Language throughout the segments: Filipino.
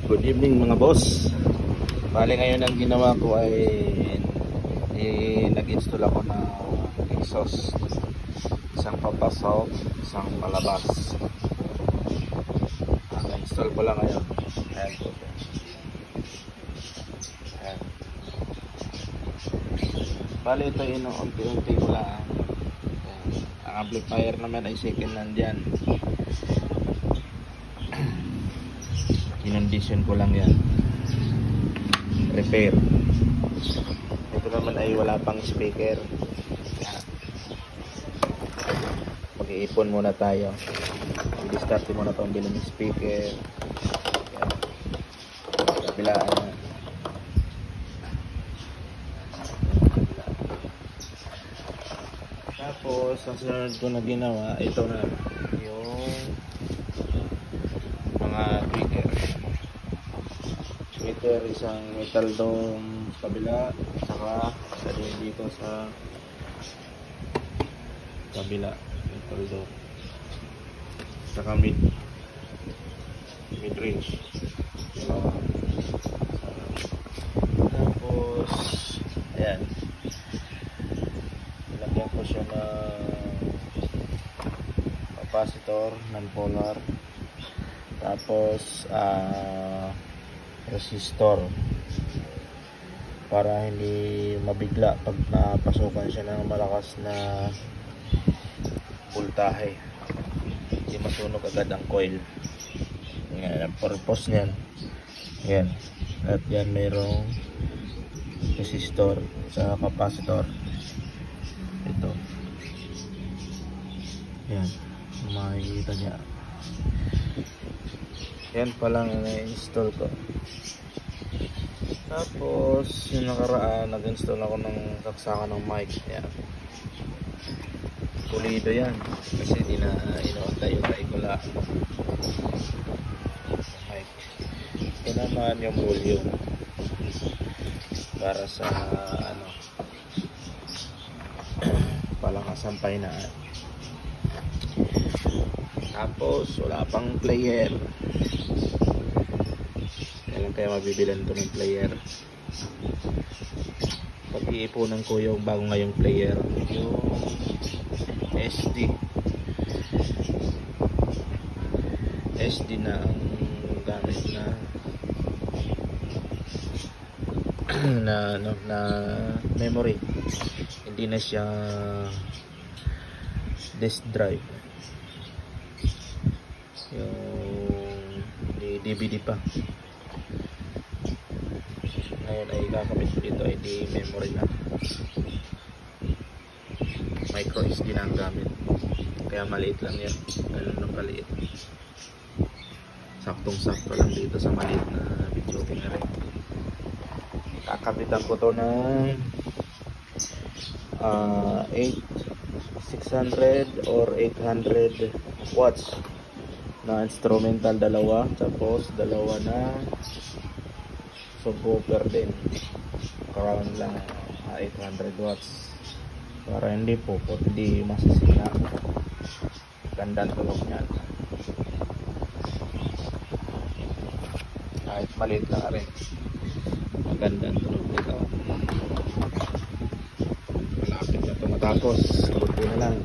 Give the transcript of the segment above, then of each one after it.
Good evening mga boss. Bale ngayon ang ginawa ko ay nag-install ako ng exhaust. Isang papasok, isang palabas. Nag-install ko lang ngayon. Ayan po. Ayan. Bale ito unti-unti ko lang. Ang amplifier naman ay second hand yan. Inundation ko lang yan, repair. Ito naman ay wala pang speaker. Mag-iipon muna tayo, i-start muna itong bilhin ng speaker. Kabilaan na. Tapos ang sunod ko na ginawa, ito na yung mga tweeter. Isang metal dome kabila, saka isa din dito sa kabila, metal dome, saka mid range. Tapos ayan, nilagyan ko siya ng capacitor non-polar, tapos resistor para hindi mabigla pag napasukan siya ng malakas na voltahe, hindi masunog agad ang coil. Yan ang purpose niyan. Yan, at yan mayroong resistor sa capacitor. Ito yan, makikita niya. Yan pa lang na-install ko. Tapos yung nakaraan, nag-install ako ng saksakan ng mic. Yan, pulido yan kasi inuuntay yung naikula mic. Ito naman yung volume para sa palakasan pahinaan. Tapos wala pang player. Kailan kaya mabibilan ko ng player? Pag-iipunan ko yung bago ngayong player, yung SD na ang gamit na memory. Hindi na siya disk drive, yung DVD pa. Ngayon ay kakabit ko dito ay di memory na, micro SD na ang gamit, kaya maliit lang yan. Ganun lang kaliit, saktong sakto lang dito sa maliit na video na rin. Kakabitan ko to ng 600 or 800 watts na instrumental, dalawa, tapos dalawa na subwoofer din, around lang 800 watts para hindi masisira. Ganda ang tulog niyan, kahit maliit lang rin, maganda ang tulog nito. Malapit na ito matapos, kunti na lang,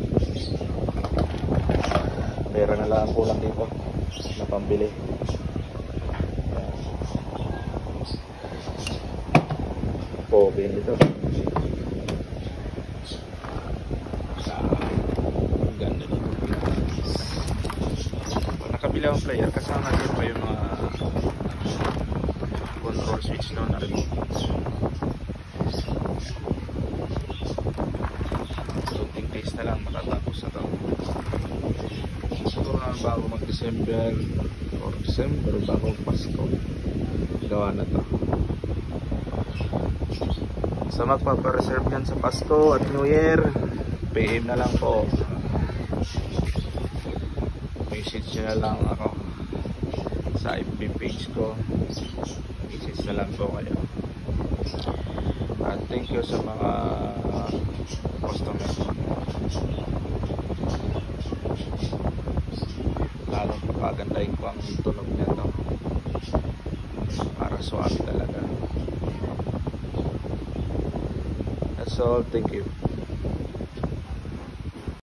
pera na lang kulang dito na pambili. Pogi nito. Ganda nito. Nakabili akong player, kasama din pa yung mga control switch na remote. Kunting case na lang, matatapos na ito. Siguro na bago mag-December or December, bago Pasko, gawa na ito. Sa magpapareserve yan sa Pasko at New Year, PM na lang po, message na lang ako sa FB page ko, message na lang po kayo. At thank you sa mga customer, lalong pagandahin ko ang tunog nito. napakaswabe talaga. That's all. Thank you.